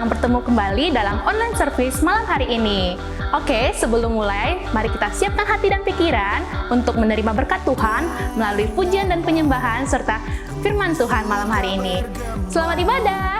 senang bertemu kembali dalam online service malam hari ini. Oke, sebelum mulai, mari kita siapkan hati dan pikiran untuk menerima berkat Tuhan melalui pujian dan penyembahan serta firman Tuhan malam hari ini. Selamat ibadah!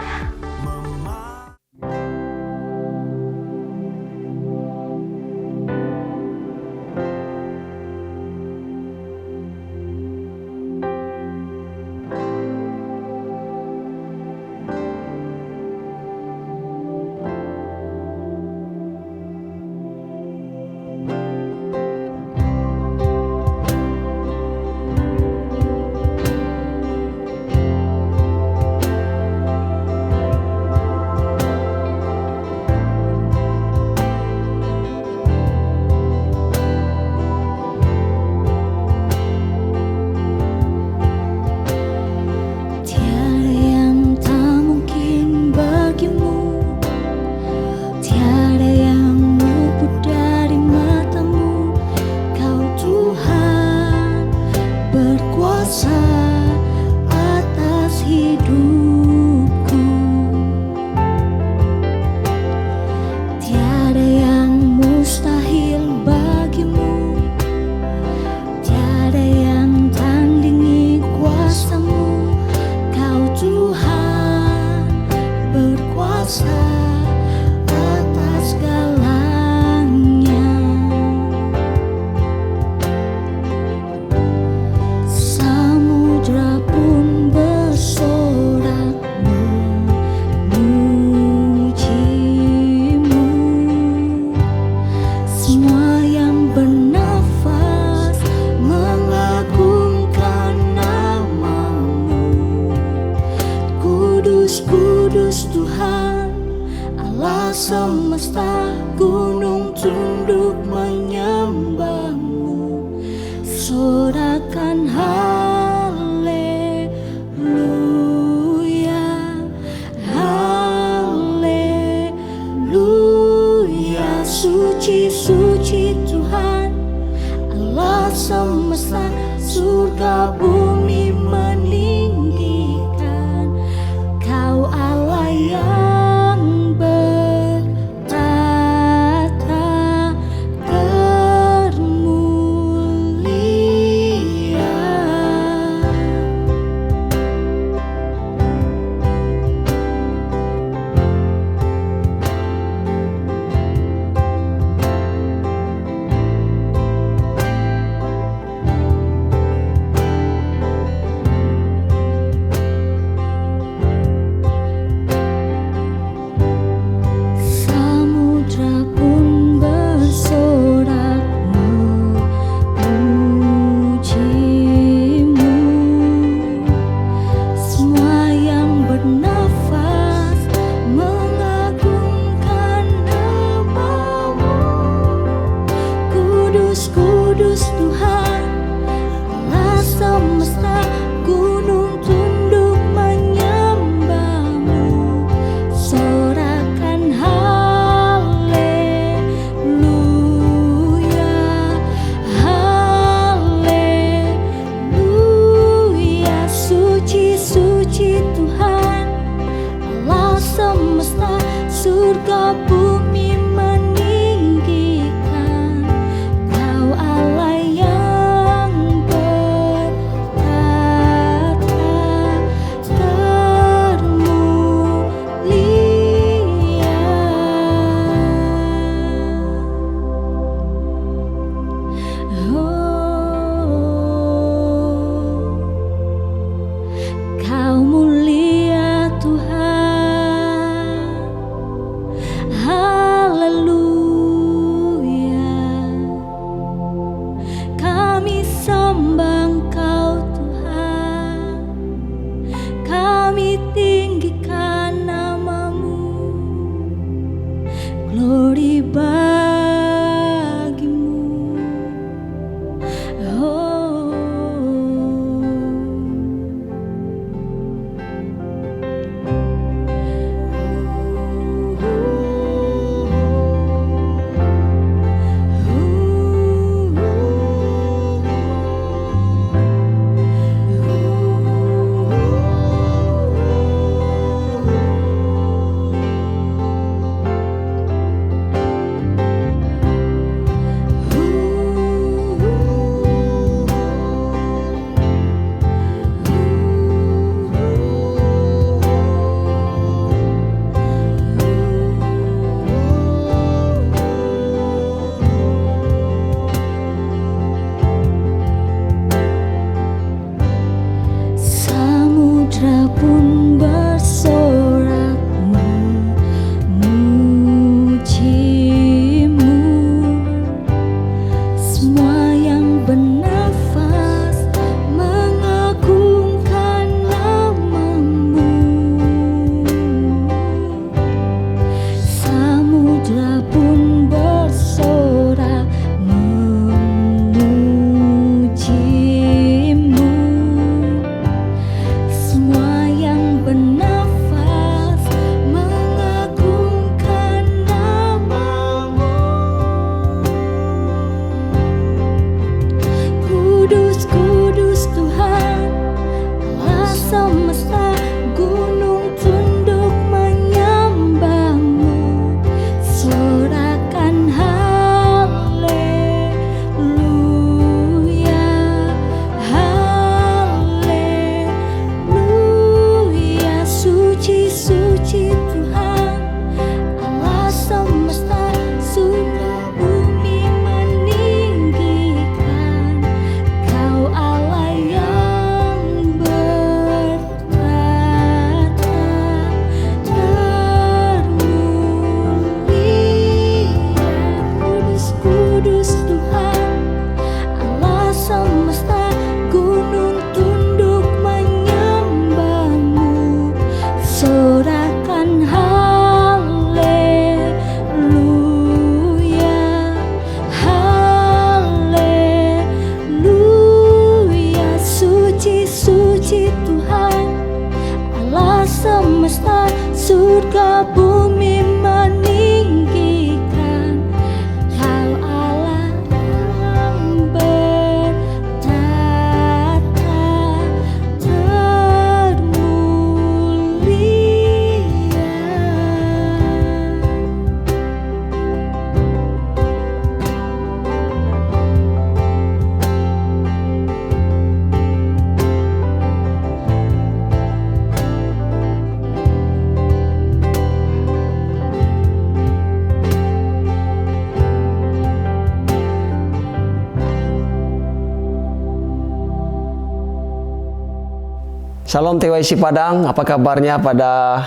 Shalom TYC Padang, apa kabarnya pada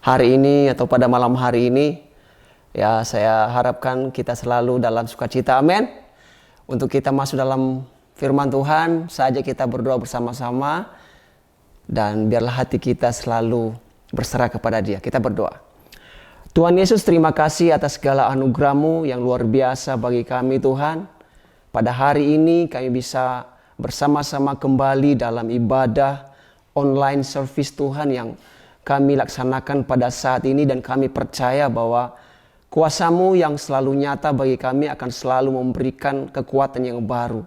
hari ini atau pada malam hari ini? Ya, saya harapkan kita selalu dalam sukacita, amin. Untuk kita masuk dalam firman Tuhan, saja kita berdoa bersama-sama. Dan biarlah hati kita selalu berserah kepada Dia. Kita berdoa. Tuhan Yesus, terima kasih atas segala anugerah-Mu yang luar biasa bagi kami Tuhan. Pada hari ini kami bisa bersama-sama kembali dalam ibadah online service Tuhan yang kami laksanakan pada saat ini, dan kami percaya bahwa kuasa-Mu yang selalu nyata bagi kami akan selalu memberikan kekuatan yang baru.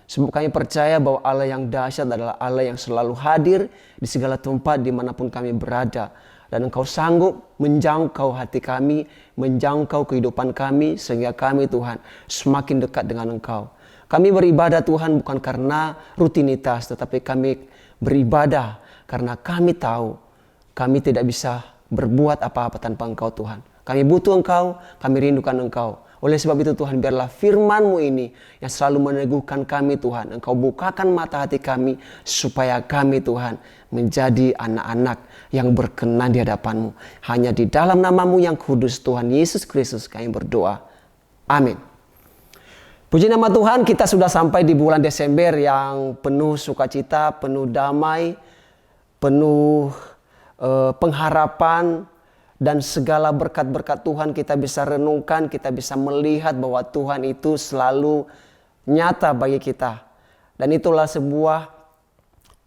Sebab kami percaya bahwa Allah yang dahsyat adalah Allah yang selalu hadir di segala tempat dimanapun kami berada. Dan Engkau sanggup menjangkau hati kami, menjangkau kehidupan kami, sehingga kami Tuhan semakin dekat dengan Engkau. Kami beribadah Tuhan bukan karena rutinitas, tetapi kami beribadah karena kami tahu kami tidak bisa berbuat apa-apa tanpa Engkau Tuhan. Kami butuh Engkau, kami rindukan Engkau. Oleh sebab itu Tuhan, biarlah firman-Mu ini yang selalu meneguhkan kami Tuhan. Engkau bukakan mata hati kami supaya kami Tuhan menjadi anak-anak yang berkenan di hadapan-Mu. Hanya di dalam nama-Mu yang kudus Tuhan Yesus Kristus kami berdoa. Amin. Puji nama Tuhan, kita sudah sampai di bulan Desember yang penuh sukacita, penuh damai, penuh pengharapan, dan segala berkat-berkat Tuhan kita bisa renungkan, kita bisa melihat bahwa Tuhan itu selalu nyata bagi kita. Dan itulah sebuah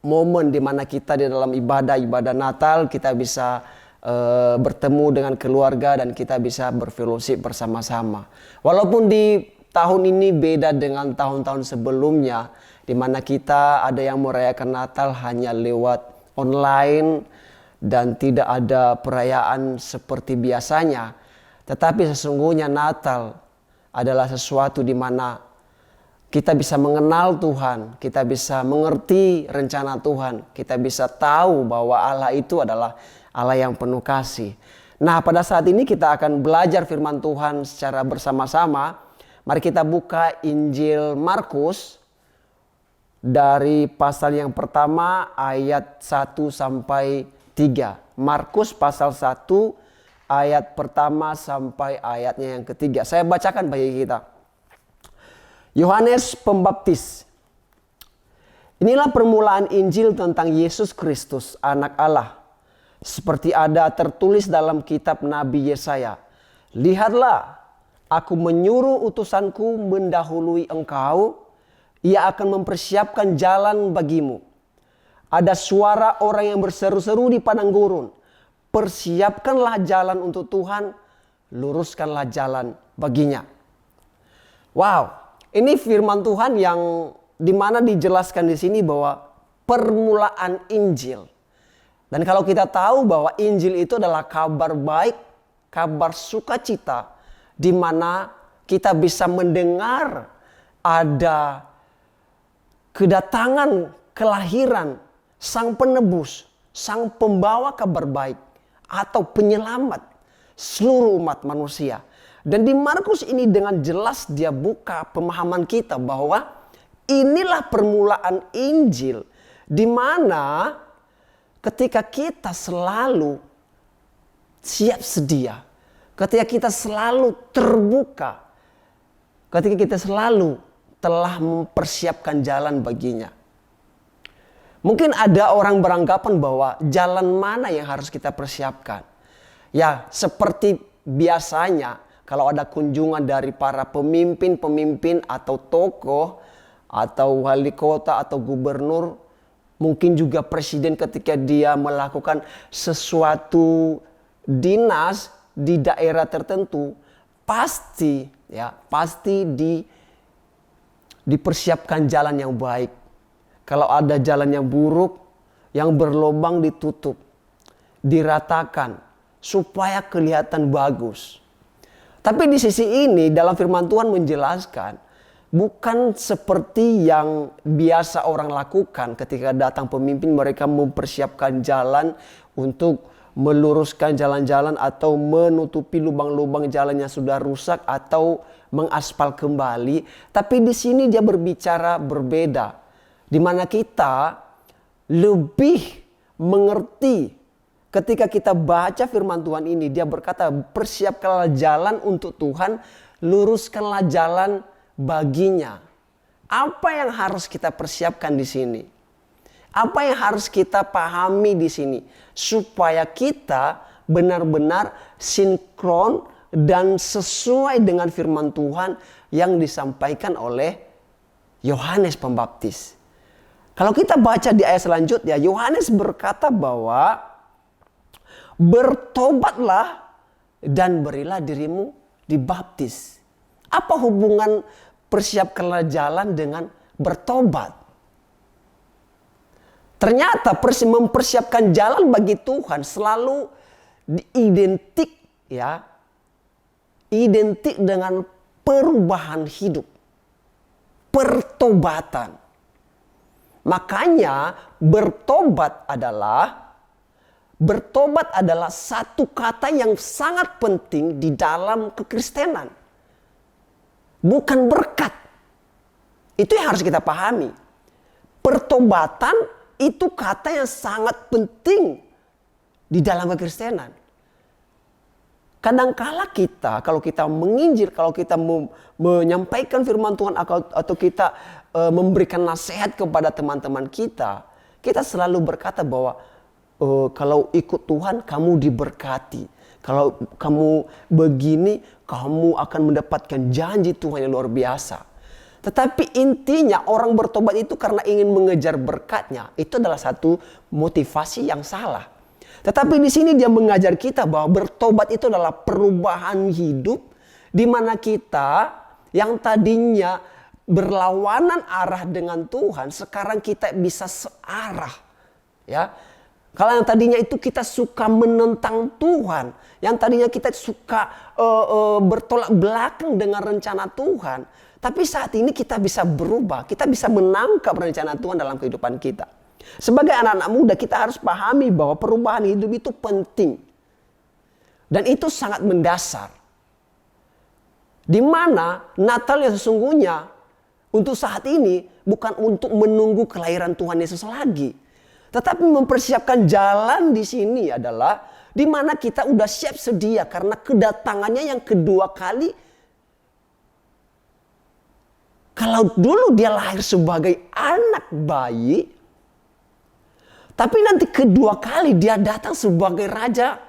momen di mana kita di dalam ibadah Natal kita bisa bertemu dengan keluarga dan kita bisa berfellowship bersama-sama. Walaupun di tahun ini beda dengan tahun-tahun sebelumnya, di mana kita ada yang merayakan Natal hanya lewat online dan tidak ada perayaan seperti biasanya. Tetapi sesungguhnya Natal adalah sesuatu di mana kita bisa mengenal Tuhan, kita bisa mengerti rencana Tuhan, kita bisa tahu bahwa Allah itu adalah Allah yang penuh kasih. Nah, pada saat ini kita akan belajar firman Tuhan secara bersama-sama. Mari kita buka Injil Markus dari pasal yang pertama ayat 1 sampai 3. Markus pasal 1 ayat pertama sampai ayatnya yang ketiga. Saya bacakan bagi kita. Yohanes Pembaptis. Inilah permulaan Injil tentang Yesus Kristus, anak Allah. Seperti ada tertulis dalam kitab Nabi Yesaya. Lihatlah, aku menyuruh utusanku mendahului engkau. Ia akan mempersiapkan jalan bagimu. Ada suara orang yang berseru-seru di padang gurun. Persiapkanlah jalan untuk Tuhan. Luruskanlah jalan baginya. Wow, ini firman Tuhan yang dimana dijelaskan di sini bahwa permulaan Injil. Dan kalau kita tahu bahwa Injil itu adalah kabar baik, kabar sukacita, di mana kita bisa mendengar ada kedatangan, kelahiran Sang Penebus, Sang Pembawa kabar baik atau penyelamat seluruh umat manusia. Dan di Markus ini dengan jelas dia buka pemahaman kita bahwa inilah permulaan Injil, di mana ketika kita selalu siap sedia, ketika kita selalu terbuka, ketika kita selalu telah mempersiapkan jalan baginya. Mungkin ada orang beranggapan bahwa jalan mana yang harus kita persiapkan. Ya, seperti biasanya kalau ada kunjungan dari para pemimpin-pemimpin atau tokoh atau wali kota atau gubernur, mungkin juga presiden ketika dia melakukan sesuatu dinas di daerah tertentu, pasti dipersiapkan jalan yang baik. Kalau ada jalan yang buruk, yang berlubang ditutup, diratakan supaya kelihatan bagus. Tapi di sisi ini dalam firman Tuhan menjelaskan bukan seperti yang biasa orang lakukan ketika datang pemimpin, mereka mempersiapkan jalan untuk meluruskan jalan-jalan atau menutupi lubang-lubang jalan yang sudah rusak atau mengaspal kembali. Tapi di sini dia berbicara berbeda, di mana kita lebih mengerti ketika kita baca firman Tuhan ini. Dia berkata, persiapkanlah jalan untuk Tuhan, luruskanlah jalan baginya. Apa yang harus kita persiapkan di sini? Apa yang harus kita pahami di sini? Supaya kita benar-benar sinkron dan sesuai dengan firman Tuhan yang disampaikan oleh Yohanes Pembaptis. Kalau kita baca di ayat selanjutnya, Yohanes berkata bahwa bertobatlah dan berilah dirimu dibaptis. Apa hubungan persiapkanlah jalan dengan bertobat? Ternyata mempersiapkan jalan bagi Tuhan selalu identik dengan perubahan hidup, pertobatan. Makanya bertobat adalah satu kata yang sangat penting di dalam kekristenan. Bukan berkat. Itu yang harus kita pahami. Pertobatan itu kata yang sangat penting di dalam kekristenan. Kadangkala kita, kalau kita menginjil, kalau kita menyampaikan firman Tuhan atau kita memberikan nasihat kepada teman-teman kita, kita selalu berkata bahwa kalau ikut Tuhan kamu diberkati. Kalau kamu begini, kamu akan mendapatkan janji Tuhan yang luar biasa. Tetapi intinya orang bertobat itu karena ingin mengejar berkatnya. Itu adalah satu motivasi yang salah. Tetapi di sini dia mengajar kita bahwa bertobat itu adalah perubahan hidup, di mana kita yang tadinya berlawanan arah dengan Tuhan, sekarang kita bisa searah. Ya, kalau yang tadinya itu kita suka menentang Tuhan, yang tadinya kita suka bertolak belakang dengan rencana Tuhan, tapi saat ini kita bisa berubah, kita bisa menangkap rencana Tuhan dalam kehidupan kita. Sebagai anak-anak muda kita harus pahami bahwa perubahan hidup itu penting. Dan itu sangat mendasar. Di mana Natal yang sesungguhnya untuk saat ini bukan untuk menunggu kelahiran Tuhan Yesus lagi. Tetapi mempersiapkan jalan di sini adalah di mana kita udah siap sedia karena kedatangannya yang kedua kali. Kalau dulu dia lahir sebagai anak bayi, tapi nanti kedua kali dia datang sebagai raja,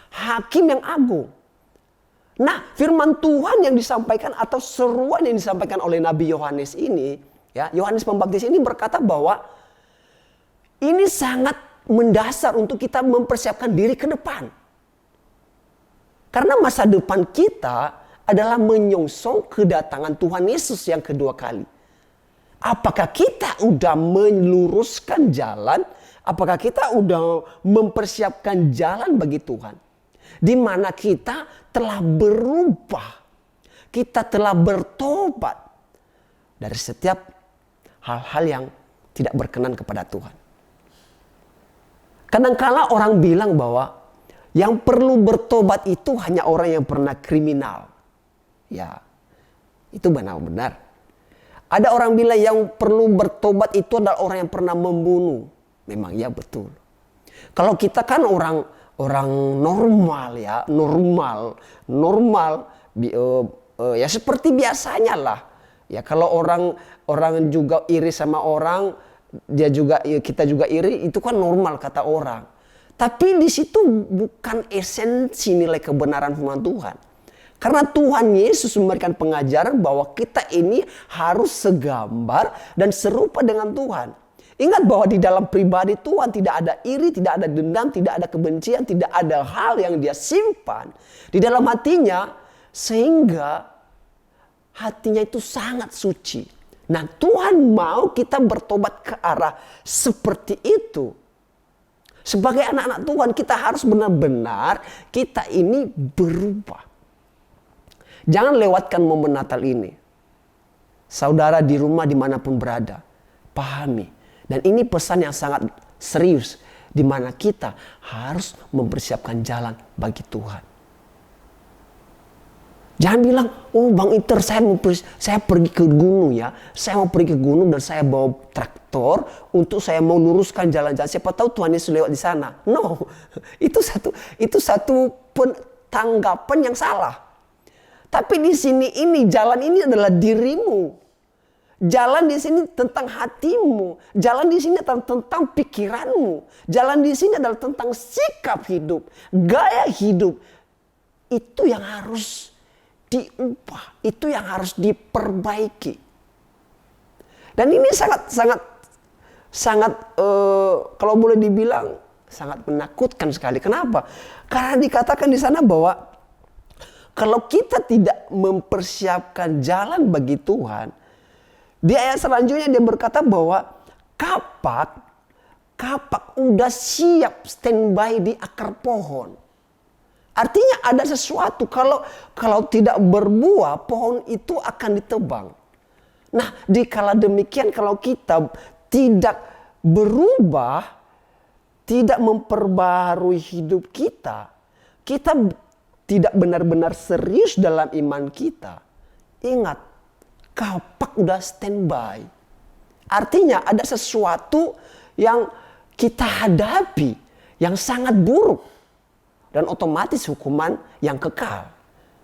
hakim yang agung. Nah, firman Tuhan yang disampaikan atau seruan yang disampaikan oleh Nabi Yohanes ini, ya, Yohanes Pembaptis ini berkata bahwa ini sangat mendasar untuk kita mempersiapkan diri ke depan. Karena masa depan kita adalah menyongsong kedatangan Tuhan Yesus yang kedua kali. Apakah kita udah meluruskan jalan? Apakah kita udah mempersiapkan jalan bagi Tuhan? Di mana kita telah berubah. Kita telah bertobat dari setiap hal-hal yang tidak berkenan kepada Tuhan. Kadangkala orang bilang bahwa yang perlu bertobat itu hanya orang yang pernah kriminal. Ya, itu benar-benar. Ada orang bilang yang perlu bertobat itu adalah orang yang pernah membunuh. Memang ya betul. Kalau kita kan orang normal ya, normal ya seperti biasanya lah. Ya kalau orang juga iri sama orang, kita juga iri, itu kan normal kata orang. Tapi di situ bukan esensi nilai kebenaran firman Tuhan. Karena Tuhan Yesus memberikan pengajaran bahwa kita ini harus segambar dan serupa dengan Tuhan. Ingat bahwa di dalam pribadi Tuhan tidak ada iri, tidak ada dendam, tidak ada kebencian, tidak ada hal yang dia simpan di dalam hatinya, sehingga hatinya itu sangat suci. Nah, Tuhan mau kita bertobat ke arah seperti itu. Sebagai anak-anak Tuhan kita harus benar-benar kita ini berubah. Jangan lewatkan momen Natal ini. Saudara di rumah dimanapun berada, pahami. Dan ini pesan yang sangat serius, di mana kita harus mempersiapkan jalan bagi Tuhan. Jangan bilang, oh Bang Inter saya pergi ke gunung ya. Saya mau pergi ke gunung dan saya bawa traktor untuk saya mau luruskan jalan-jalan. Siapa tahu Tuhan Yesus lewat di sana. No, itu satu tanggapan yang salah. Tapi di sini jalan ini adalah dirimu. Jalan di sini tentang hatimu. Jalan di sini tentang pikiranmu. Jalan di sini adalah tentang sikap hidup, gaya hidup. Itu yang harus diubah, itu yang harus diperbaiki. Dan ini sangat kalau boleh dibilang sangat menakutkan sekali. Kenapa? Karena dikatakan di sana bahwa kalau kita tidak mempersiapkan jalan bagi Tuhan, di ayat selanjutnya dia berkata bahwa kapak udah siap standby di akar pohon. Artinya ada sesuatu, kalau tidak berbuah, pohon itu akan ditebang. Nah, dikala demikian kalau kita tidak berubah, tidak memperbaharui hidup kita tidak benar-benar serius dalam iman kita. Ingat, kapak udah standby. Artinya ada sesuatu yang kita hadapi yang sangat buruk. Dan otomatis hukuman yang kekal.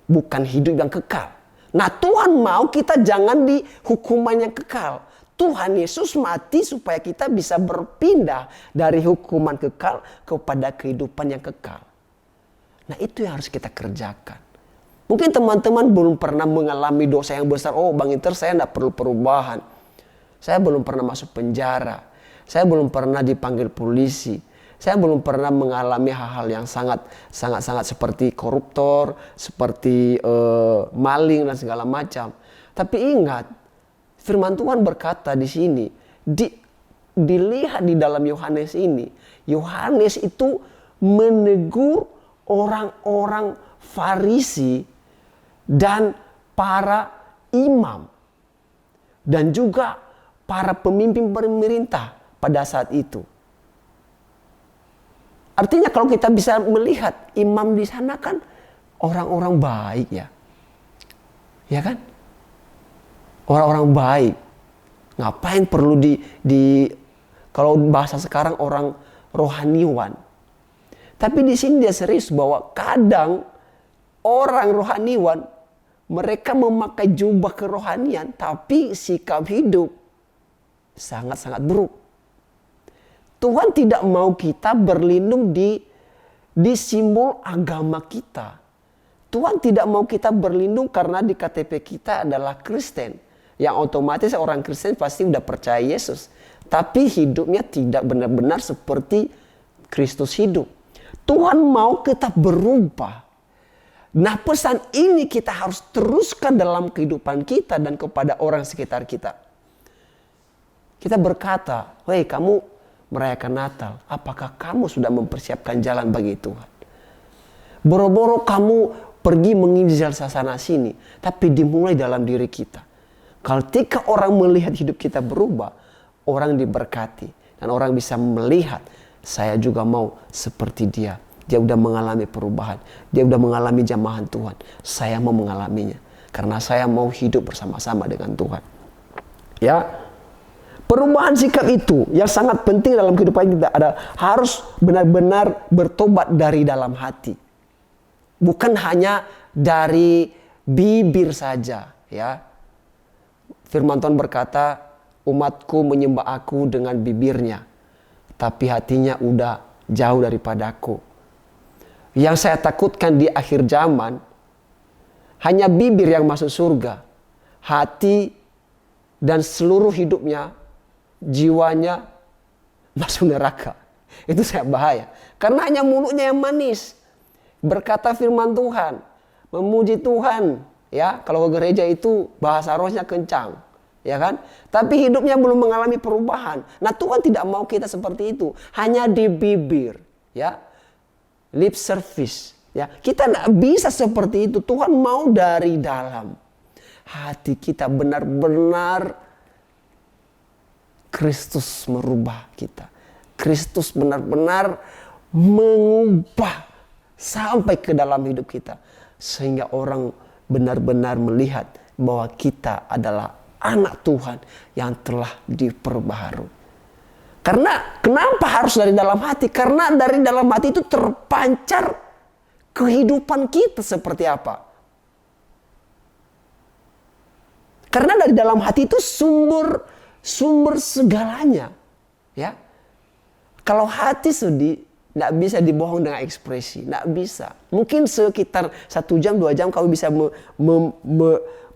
Bukan hidup yang kekal. Nah, Tuhan mau kita jangan di hukuman yang kekal. Tuhan Yesus mati supaya kita bisa berpindah dari hukuman kekal kepada kehidupan yang kekal. Nah, itu yang harus kita kerjakan. Mungkin teman-teman belum pernah mengalami dosa yang besar. Oh Bang Inter, saya tidak perlu perubahan. Saya belum pernah masuk penjara. Saya belum pernah dipanggil polisi. Saya belum pernah mengalami hal-hal yang sangat seperti koruptor, seperti maling dan segala macam. Tapi ingat, firman Tuhan berkata di sini, dilihat di dalam Yohanes ini, Yohanes itu menegur orang-orang Farisi dan para imam dan juga para pemimpin pemerintah pada saat itu. Artinya kalau kita bisa melihat imam di sana kan orang-orang baik ya. Ya kan? Orang-orang baik. Ngapain perlu kalau bahasa sekarang orang rohaniwan. Tapi di sini dia serius bahwa kadang orang rohaniwan mereka memakai jubah kerohanian tapi sikap hidup sangat-sangat buruk. Tuhan tidak mau kita berlindung di simbol agama kita. Tuhan tidak mau kita berlindung karena di KTP kita adalah Kristen. Yang otomatis orang Kristen pasti udah percaya Yesus. Tapi hidupnya tidak benar-benar seperti Kristus hidup. Tuhan mau kita berubah. Nah, pesan ini kita harus teruskan dalam kehidupan kita dan kepada orang sekitar kita. Kita berkata, "Hei kamu merayakan Natal, apakah kamu sudah mempersiapkan jalan bagi Tuhan? Boro-boro kamu pergi menginjil sana sini, tapi dimulai dalam diri kita. Ketika orang melihat hidup kita berubah, orang diberkati dan orang bisa melihat, saya juga mau seperti dia. Dia udah mengalami perubahan, dia udah mengalami jamahan Tuhan. Saya mau mengalaminya karena saya mau hidup bersama-sama dengan Tuhan." Ya. Perubahan sikap itu yang sangat penting dalam kehidupan kita adalah harus benar-benar bertobat dari dalam hati. Bukan hanya dari bibir saja, ya. Firman Tuhan berkata, umatku menyembah aku dengan bibirnya, tapi hatinya udah jauh daripadaku. Yang saya takutkan di akhir zaman, hanya bibir yang masuk surga, hati dan seluruh hidupnya, jiwanya masuk neraka. Itu sangat bahaya. Karena hanya mulutnya yang manis, berkata firman Tuhan, memuji Tuhan. Ya, kalau ke gereja itu bahasa rohnya kencang, ya kan? Tapi hidupnya belum mengalami perubahan. Nah, Tuhan tidak mau kita seperti itu. Hanya di bibir, ya. Lip service, ya. Kita tidak bisa seperti itu. Tuhan mau dari dalam hati kita benar-benar Kristus merubah kita. Kristus benar-benar mengubah sampai ke dalam hidup kita. Sehingga orang benar-benar melihat bahwa kita adalah anak Tuhan yang telah diperbaharui. Karena kenapa harus dari dalam hati? Karena dari dalam hati itu terpancar kehidupan kita seperti apa. Karena dari dalam hati itu sumber segalanya. Ya, kalau hati sedih, tidak bisa dibohong dengan ekspresi, tidak bisa. Mungkin sekitar 1 jam, 2 jam kau bisa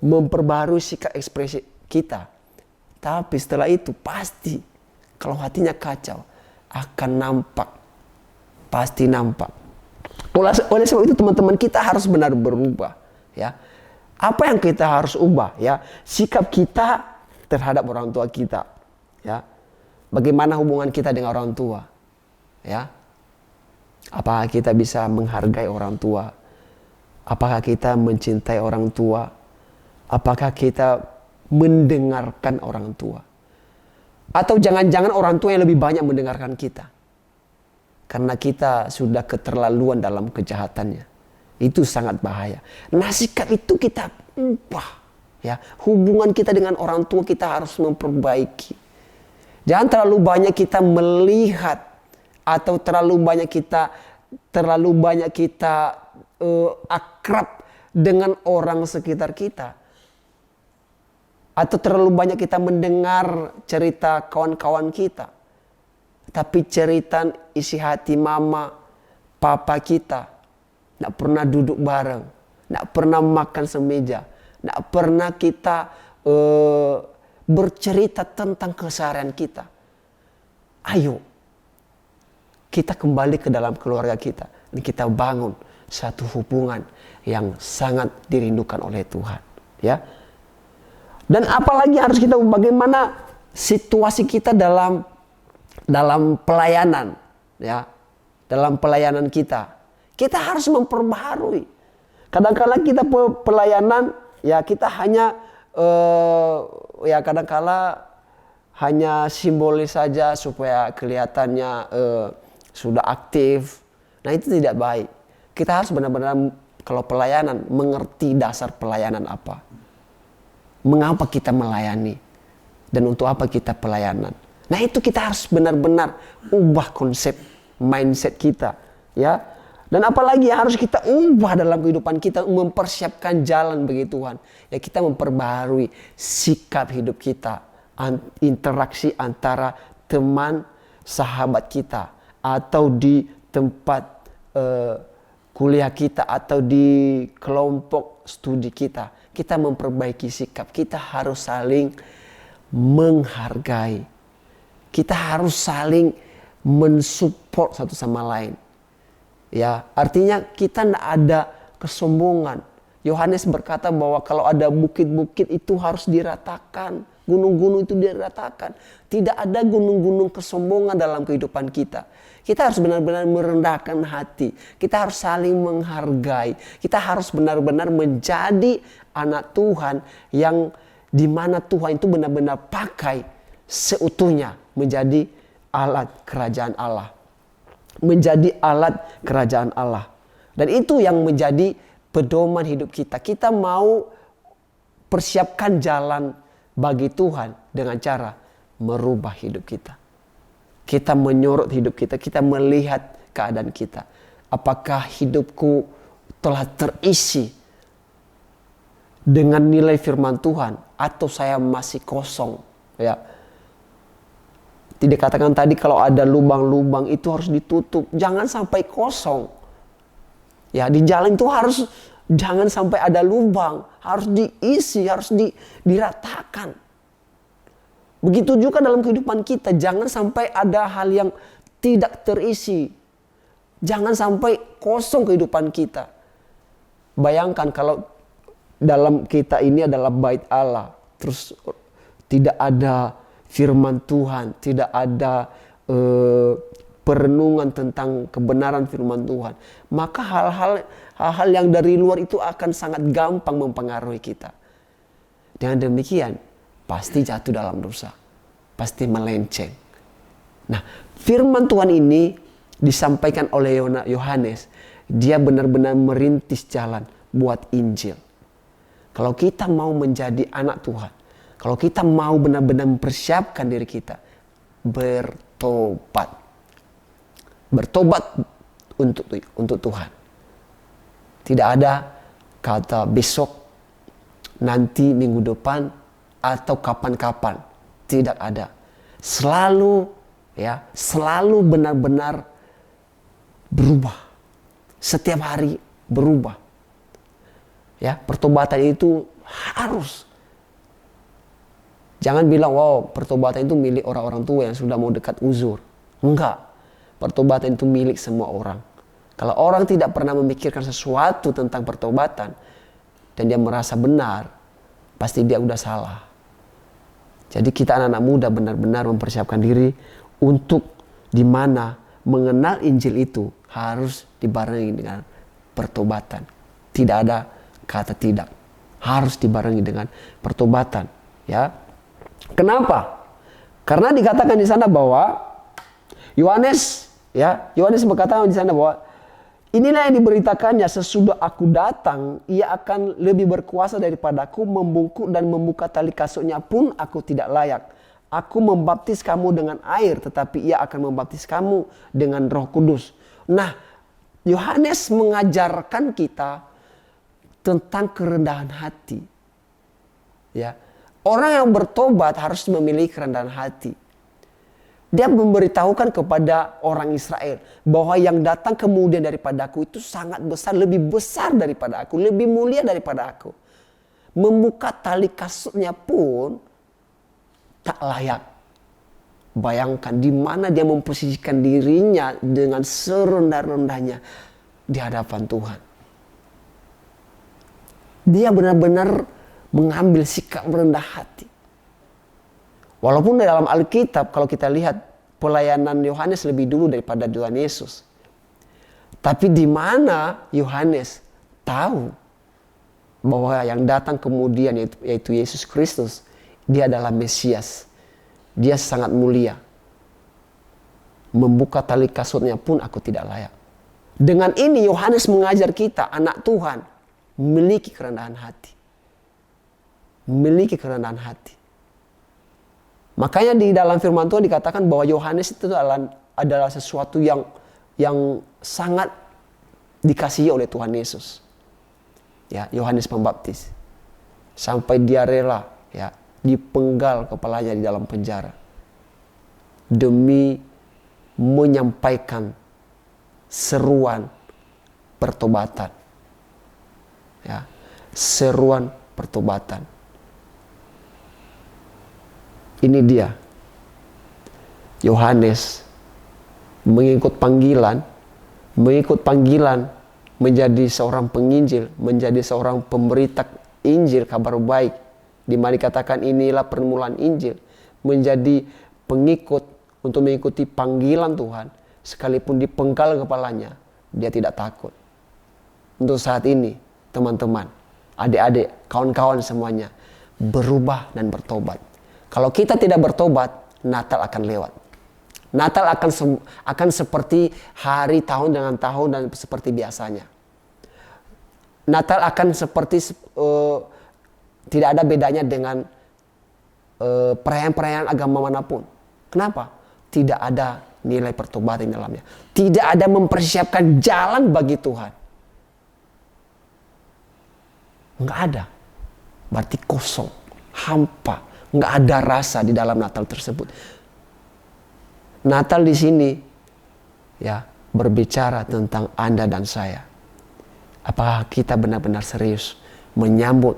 memperbarui sikap ekspresi kita. Tapi setelah itu pasti, kalau hatinya kacau, akan nampak. Pasti nampak. Oleh sebab itu teman-teman, kita harus benar berubah. Ya, apa yang kita harus ubah? Ya, sikap kita terhadap orang tua kita. Ya, bagaimana hubungan kita dengan orang tua? Ya, apakah kita bisa menghargai orang tua? Apakah kita mencintai orang tua? Apakah kita mendengarkan orang tua? Atau jangan-jangan orang tua yang lebih banyak mendengarkan kita? Karena kita sudah keterlaluan dalam kejahatannya. Itu sangat bahaya. Nah, sikap itu kita ubah. Ya, hubungan kita dengan orang tua kita harus memperbaiki. Jangan terlalu banyak kita melihat atau terlalu banyak kita akrab dengan orang sekitar kita. Atau terlalu banyak kita mendengar cerita kawan-kawan kita. Tapi cerita isi hati mama, papa kita, tidak pernah duduk bareng, tidak pernah makan semeja, tidak pernah kita bercerita tentang keseharian kita. Ayo, kita kembali ke dalam keluarga kita dan kita bangun satu hubungan yang sangat dirindukan oleh Tuhan. Ya. Dan apalagi harus kita, bagaimana situasi kita dalam pelayanan, ya, dalam pelayanan kita harus memperbaharui. Kadang-kadang kita pelayanan, ya kita hanya ya kadang-kala hanya simbolis saja supaya kelihatannya sudah aktif. Nah, itu tidak baik. Kita harus benar-benar kalau pelayanan mengerti dasar pelayanan apa. Mengapa kita melayani dan untuk apa kita pelayanan. Nah, itu kita harus benar-benar ubah konsep mindset kita, ya. Dan apalagi harus kita ubah dalam kehidupan kita, mempersiapkan jalan bagi Tuhan. Ya, kita memperbaharui sikap hidup kita, interaksi antara teman, sahabat kita, atau di tempat kuliah kita, atau di kelompok studi kita. Kita memperbaiki sikap, kita harus saling menghargai. Kita harus saling mensupport satu sama lain. Ya, artinya kita tidak ada kesombongan. Yohanes berkata bahwa kalau ada bukit-bukit itu harus diratakan, gunung-gunung itu diratakan. Tidak ada gunung-gunung kesombongan dalam kehidupan kita. Kita harus benar-benar merendahkan hati. Kita harus saling menghargai. Kita harus benar-benar menjadi anak Tuhan yang dimana Tuhan itu benar-benar pakai seutuhnya menjadi alat kerajaan Allah. Menjadi alat kerajaan Allah. Dan itu yang menjadi pedoman hidup kita. Kita mau persiapkan jalan bagi Tuhan dengan cara merubah hidup kita. Kita menyorot hidup kita. Kita melihat keadaan kita. Apakah hidupku telah terisi dengan nilai firman Tuhan atau saya masih kosong, ya. Tidak katakan tadi kalau ada lubang-lubang itu harus ditutup. Jangan sampai kosong. Ya, di jalan itu harus jangan sampai ada lubang. Harus diisi, harus diratakan. Begitu juga dalam kehidupan kita. Jangan sampai ada hal yang tidak terisi. Jangan sampai kosong kehidupan kita. Bayangkan kalau dalam kita ini adalah bait Allah. Terus tidak ada firman Tuhan, tidak ada perenungan tentang kebenaran firman Tuhan, maka hal-hal yang dari luar itu akan sangat gampang mempengaruhi kita. Dengan demikian pasti jatuh dalam dosa, pasti melenceng. Nah, firman Tuhan ini disampaikan oleh Yohanes. Dia benar-benar merintis jalan buat Injil. Kalau kita mau menjadi anak Tuhan, kalau kita mau benar-benar mempersiapkan diri kita, bertobat. Bertobat untuk Tuhan. Tidak ada kata besok, nanti, minggu depan, atau kapan-kapan. Tidak ada. Selalu benar-benar berubah. Setiap hari berubah. Ya, pertobatan itu harus. Jangan bilang, wow, pertobatan itu milik orang-orang tua yang sudah mau dekat uzur. Enggak. Pertobatan itu milik semua orang. Kalau orang tidak pernah memikirkan sesuatu tentang pertobatan dan dia merasa benar, pasti dia udah salah. Jadi kita anak-anak muda benar-benar mempersiapkan diri untuk dimana mengenal Injil itu harus dibarengi dengan pertobatan. Tidak ada kata tidak. Harus dibarengi dengan pertobatan. Ya. Kenapa? Karena dikatakan di sana bahwa Yohanes berkata di sana bahwa inilah yang diberitakannya, sesudah aku datang, ia akan lebih berkuasa daripadaku, membungkuk dan membuka tali kasutnya pun aku tidak layak. Aku membaptis kamu dengan air, tetapi ia akan membaptis kamu dengan Roh Kudus. Nah, Yohanes mengajarkan kita tentang kerendahan hati. Ya, orang yang bertobat harus memiliki kerendahan hati. Dia memberitahukan kepada orang Israel bahwa yang datang kemudian daripadaku itu sangat besar, lebih besar daripada aku, lebih mulia daripada aku. Membuka tali kasutnya pun tak layak. Bayangkan di mana dia memposisikan dirinya dengan serendah-rendahnya di hadapan Tuhan. Dia benar-benar mengambil sikap rendah hati. Walaupun dalam Alkitab kalau kita lihat pelayanan Yohanes lebih dulu daripada Tuhan Yesus. Tapi di mana Yohanes tahu bahwa yang datang kemudian yaitu Yesus Kristus, dia adalah Mesias. Dia sangat mulia. Membuka tali kasutnya pun aku tidak layak. Dengan ini Yohanes mengajar kita anak Tuhan memiliki kerendahan hati. Memiliki kerendahan hati. Makanya di dalam firman Tuhan dikatakan bahwa Yohanes itu adalah sesuatu yang sangat dikasihi oleh Tuhan Yesus. Ya, Yohanes Pembaptis. Sampai dia rela ya dipenggal kepalanya di dalam penjara demi menyampaikan seruan pertobatan. Ya, seruan pertobatan. Ini dia. Yohanes mengikut panggilan menjadi seorang penginjil, menjadi seorang pemberita Injil, kabar baik, di mana dikatakan inilah permulaan Injil, menjadi pengikut untuk mengikuti panggilan Tuhan, sekalipun dipenggal kepalanya, dia tidak takut. Untuk saat ini, teman-teman, adik-adik, kawan-kawan semuanya, berubah dan bertobat. Kalau kita tidak bertobat, Natal akan lewat. Natal akan seperti hari tahun dengan tahun dan seperti biasanya. Natal akan seperti tidak ada bedanya dengan perayaan-perayaan agama manapun. Kenapa? Tidak ada nilai pertobatan di dalamnya. Tidak ada mempersiapkan jalan bagi Tuhan. Enggak ada. Berarti kosong, hampa. Enggak ada rasa di dalam Natal tersebut. Natal di sini ya berbicara tentang Anda dan saya. Apakah kita benar-benar serius menyambut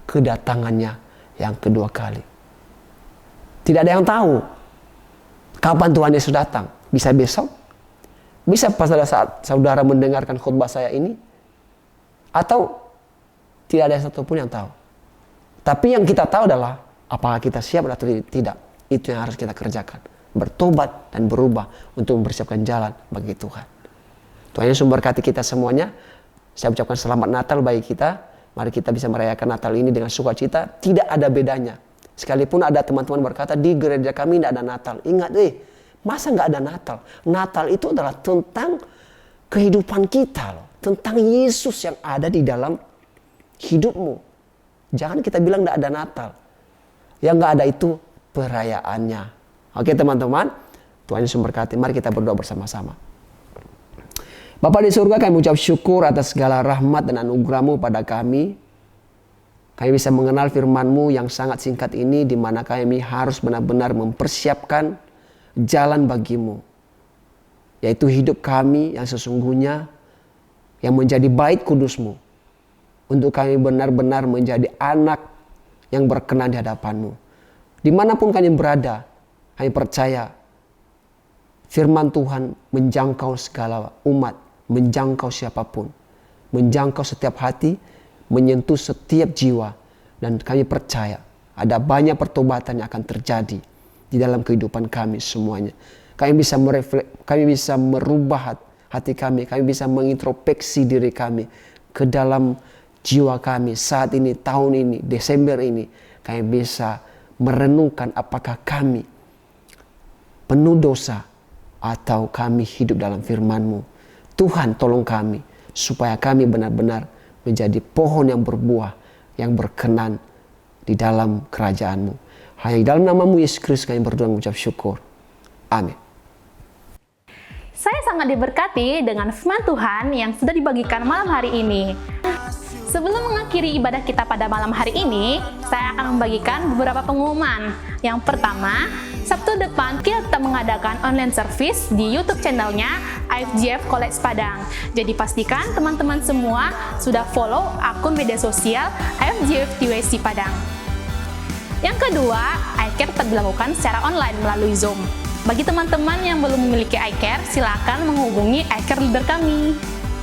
kedatangannya yang kedua kali? Tidak ada yang tahu kapan Tuhan Yesus datang. Bisa besok, bisa pada saat saudara mendengarkan khutbah saya ini, atau tidak ada satupun yang tahu. Tapi yang kita tahu adalah apakah kita siap atau tidak. Itu yang harus kita kerjakan. Bertobat dan berubah untuk mempersiapkan jalan bagi Tuhan. Tuhan Yesus memberkati kita semuanya. Saya ucapkan selamat Natal bagi kita. Mari kita bisa merayakan Natal ini dengan sukacita. Tidak ada bedanya. Sekalipun ada teman-teman berkata di gereja kami tidak ada Natal. Ingat masa nggak ada Natal? Natal itu adalah tentang kehidupan kita loh. Tentang Yesus yang ada di dalam hidupmu. Jangan kita bilang tidak ada Natal. Yang nggak ada itu perayaannya. Oke teman-teman, Tuhan Yesus memberkati. Mari kita berdoa bersama-sama. Bapa di surga, kami ucap syukur atas segala rahmat dan anugerah-Mu pada kami. Kami bisa mengenal firman-Mu yang sangat singkat ini, di mana kami harus benar-benar mempersiapkan jalan bagi-Mu. Yaitu hidup kami yang sesungguhnya, yang menjadi bait kudus-Mu. Untuk kami benar-benar menjadi anak yang berkenan di hadapan-Mu. Dimanapun kami berada, kami percaya firman Tuhan menjangkau segala umat, menjangkau siapapun, menjangkau setiap hati, menyentuh setiap jiwa. Dan kami percaya ada banyak pertobatan yang akan terjadi di dalam kehidupan kami semuanya. Kami bisa merubah hati kami bisa mengintrospeksi diri kami ke dalam jiwa kami saat ini, tahun ini, Desember ini. Kami bisa merenungkan apakah kami penuh dosa atau kami hidup dalam firman-Mu. Tuhan tolong kami supaya kami benar-benar menjadi pohon yang berbuah, yang berkenan di dalam kerajaan-Mu. Hanya di dalam nama-Mu Yesus Kristus kami berdoa dan mengucap syukur. Amin. Saya sangat diberkati dengan firman Tuhan yang sudah dibagikan malam hari ini. Sebelum mengakhiri ibadah kita pada malam hari ini, saya akan membagikan beberapa pengumuman. Yang pertama, Sabtu depan kita tetap mengadakan online service di YouTube channelnya IFGF College Padang. Jadi pastikan teman-teman semua sudah follow akun media sosial IFGF TWC Padang. Yang kedua, iCare tetap dilakukan secara online melalui Zoom. Bagi teman-teman yang belum memiliki iCare, silakan menghubungi iCare leader kami.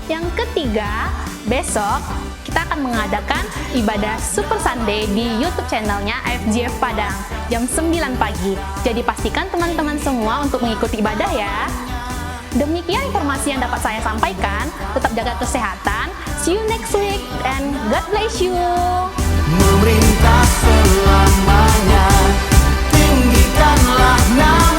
Yang ketiga, besok kita akan mengadakan ibadah Super Sunday di YouTube channelnya IFGF Padang jam 9 pagi. Jadi pastikan teman-teman semua untuk mengikuti ibadah ya. Demikian informasi yang dapat saya sampaikan. Tetap jaga kesehatan. See you next week and God bless you. Memerintah selamanya, tinggikanlah nama